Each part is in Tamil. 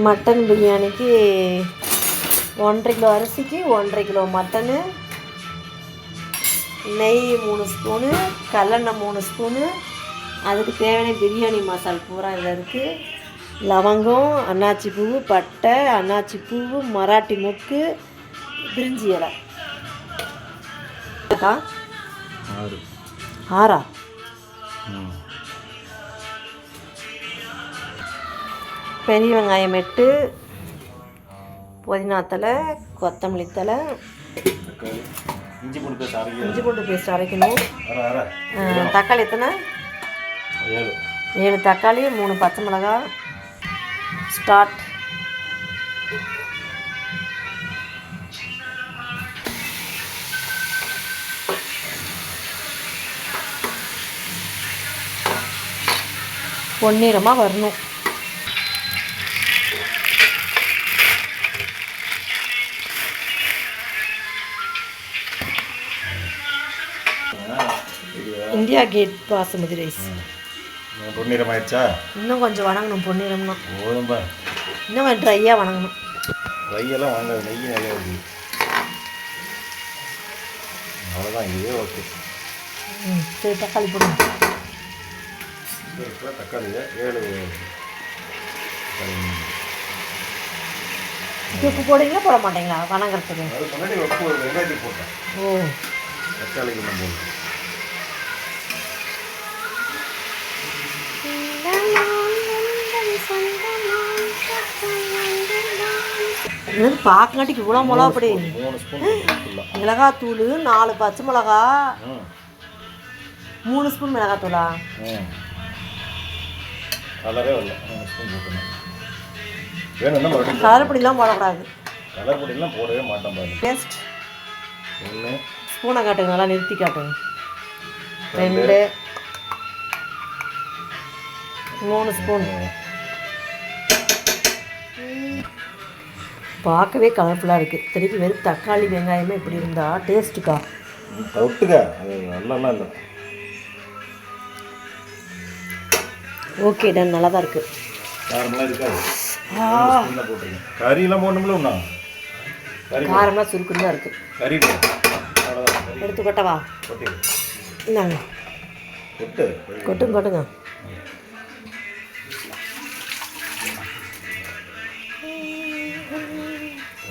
மட்டன் பிரியாணிக்கு 1.5 கிலோ அரிசிக்கு 1.5 கிலோ மட்டனு, நெய் 3 ஸ்பூனு, கல்லெண்ணெய் 3 ஸ்பூனு, அதுக்கு தேவையான பிரியாணி மசால் பூரா இதில் இருக்குது. லவங்கம், அன்னாச்சி பூ, பட்டை, அன்னாச்சி பூ, மராட்டி மொக்கு, பிரிஞ்சி இலை. 6 பெரிய வெங்காயம் 8, புதினா தலை, கொத்தமல்லி தலை, இஞ்சி பூண்டு பேஸ்ட் அரைக்கணும். தக்காளி எத்தனை? 7 தக்காளி, 3 பச்சை மிளகாய். ஸ்டார்ட். பொன்னிறமாக வரணும். India Gate basmati rice. பொன்னிறம் ஆயிடுச்சா? இன்னும் கொஞ்சம் வணங்கணும். பொன்னிறம்னா போதும்பா. இன்னும் கொஞ்சம் ட்ரையாக வணங்கணும். ட்ரையெல்லாம் வாங்காது, நெய் நிறைய வருது. அவ்வளோதான், இதுவே ஓகே. சரி, தக்காளி போடுங்க. தக்காளி 7 உப்பு போடுவீங்களா போட மாட்டீங்களா வணங்குறதுக்கு? அது முன்னாடி உப்பு ஒரு வெங்காயத்துக்கு போட்டேன். ஓ, தக்காளிக்கு நம்ம போடுவோம். பார்க்கங்காட்டிக்கு இவ்வளோ மிளகா பொடி, 3 ஸ்பூன் மிளகாத்தூள், 4 பச்சை மிளகா, 3 ஸ்பூன் மிளகாத்தூளா? கலரே வரல. 3 ஸ்பூன் போட்டணும். வேணும்னா மறுபடியும் கலர் பொடிலாம் போடக்கூடாது. கலர் பொடியெல்லாம் போடவே மாட்டோம் பாருங்க. டேஸ்ட் 1 ஸ்பூனை காட்டுங்க, நல்லா நிறுத்தி காட்டுங்க. 2 3 ஸ்பூன். பார்க்கவே கலர்ஃபுல்லாக இருக்குது. திருப்பி வெறும் தக்காளி வெங்காயமே இப்படி இருந்தால் டேஸ்ட்டுக்கா ஒட்டுக்கா அது நல்லாலாம் இல்லை. ஓகே டன், நல்லா தான் இருக்குது. காரமெல்லாம் இருக்காது. போட்டுருக்கேன். கறியெல்லாம் போடணும்ல ஒன்றா? காரம்லாம் சுருக்குன்னு தான் இருக்குது. கறி அவ்வளோதான். எடுத்து கொட்டவா? கொட்டி இந்தாங்க, கொட்டு. கொட்டுங்க.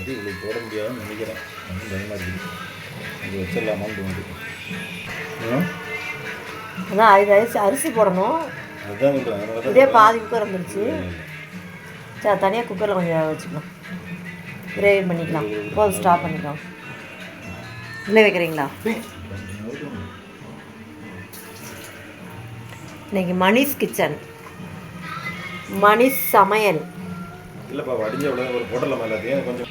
கறி இவ்வளோ போட முடியாதுன்னு நினைக்கிறேன். ஒன்றும் பயமாக இருக்குது. இது வச்சிடலாமான்னு தோணுது. அதான் அரிசி போடணும். அதுதான் சொல்கிறேன். இதே பாதி குக்கர் வந்துருச்சு. சரி, தனியாக குக்கரில் கொஞ்சம் வச்சுக்கலாம், கிரேவி பண்ணிக்கலாம். போதும், ஸ்டாப் பண்ணிக்கலாம். உள்ளே வைக்கிறீங்களா? இன்னைக்கு மணிஷ் கிச்சன், மணிஷ் சமையல். இல்லைப்பா, வடிஞ்ச எவ்வளோ ஒரு போடலாமா எல்லாத்தையும் கொஞ்சம்.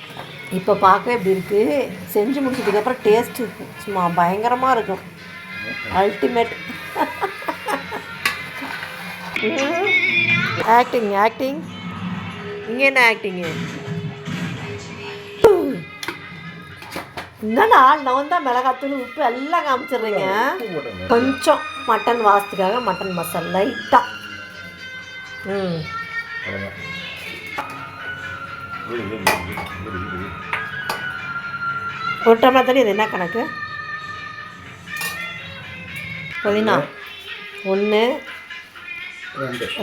இப்போ பார்க்கவே இப்படி இருக்குது. செஞ்சு முடிச்சதுக்கப்புறம் டேஸ்ட்டு சும்மா பயங்கரமாக இருக்கும். அல்டிமேட். ஆக்டிங். இங்கே என்ன ஆக்டிங்கு? என்னன்னா நான் தான் மிளகாத்தூள், உப்பு எல்லாம் காமிச்சிடுறீங்க. கொஞ்சம் மட்டன் வாசத்துக்காக மட்டன் மசாலா லைட்டாக. ஒரு டம்ளர் தண்ணி. இது என்ன கணக்கு? புதினா 1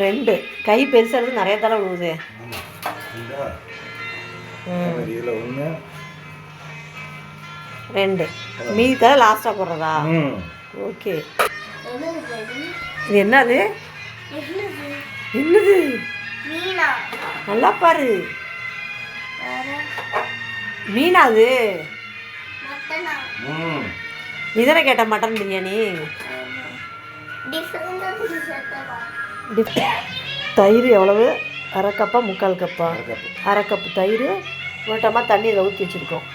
2. கை பெருசாக இருந்து நிறைய தடவை விழுவுது. 2 மீதி தடவை லாஸ்ட்டாக போடுறதா? ஓகே. இது என்னது? நல்லா பாரு. மீனா? அது நீதானே கேட்ட மட்டன் பிரியாணி. தயிர் எவ்வளவு? 1/2 கப்பா 3/4 கப்பா? 1/2 கப்பு தயிர், 1 டம்ளர் தண்ணியில் ஊற்றி வச்சுருக்கோம்.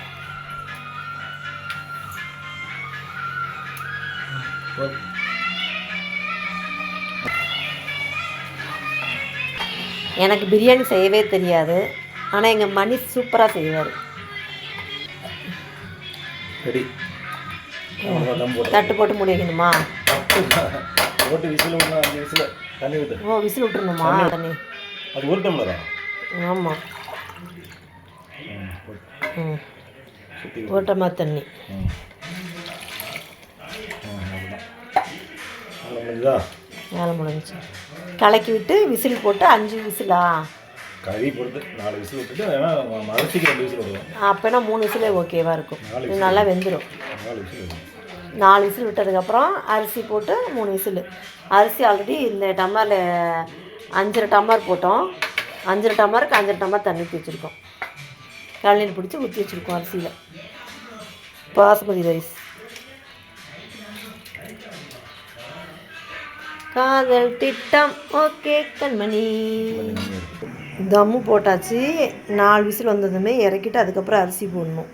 எனக்கு பிரியாணி செய்யவே தெரியாது, ஆனால் எங்கள் மணி சூப்பராக செய்வார். தட்டு போட்டு மூடி வைக்கணுமா? விசில் விடணும். 5 விசில் தண்ணி விட்டு. ஓ, விசில் விட்டுருணுமா? தண்ணி அது 1 டம்ளரா? ஆமாம். ம். சுற்றி ஓட்டமாக தண்ணி. முடிஞ்சா வேலை முடிஞ்சிச்சு. கலக்கி விட்டு விசில் போட்டு 5 விசிலா? கறி பொறுத்து 4 விசில் விட்டுட்டு ஏன்னா அரிசிக்கு 2 விசில் விடுவோம். அப்போனா 3 விசிலே ஓகேவாக இருக்கும். இது நல்லா வெந்துடும். 4 விசில் விடுவோம். 4 விசில் விட்டதுக்கப்புறம் அரிசி போட்டு 3 விசில். அரிசி ஆல்ரெடி இந்த டம்ளரில் 5 டம்ளர் போட்டோம். 5 டம்ளருக்கு 5 டம்ளர் தண்ணி ஊற்றி வச்சுருக்கோம். கழனியில் பிடிச்சி ஊற்றி வச்சுருக்கோம் அரிசியில். பாசுமதி ரைஸ். காதல் திட்டம் ஓகே கண்மணி. தம்மு போட்டாச்சு. 4 விசில் வந்ததுமே இறக்கிட்டு அதுக்கப்புறம் அரிசி போடணும்.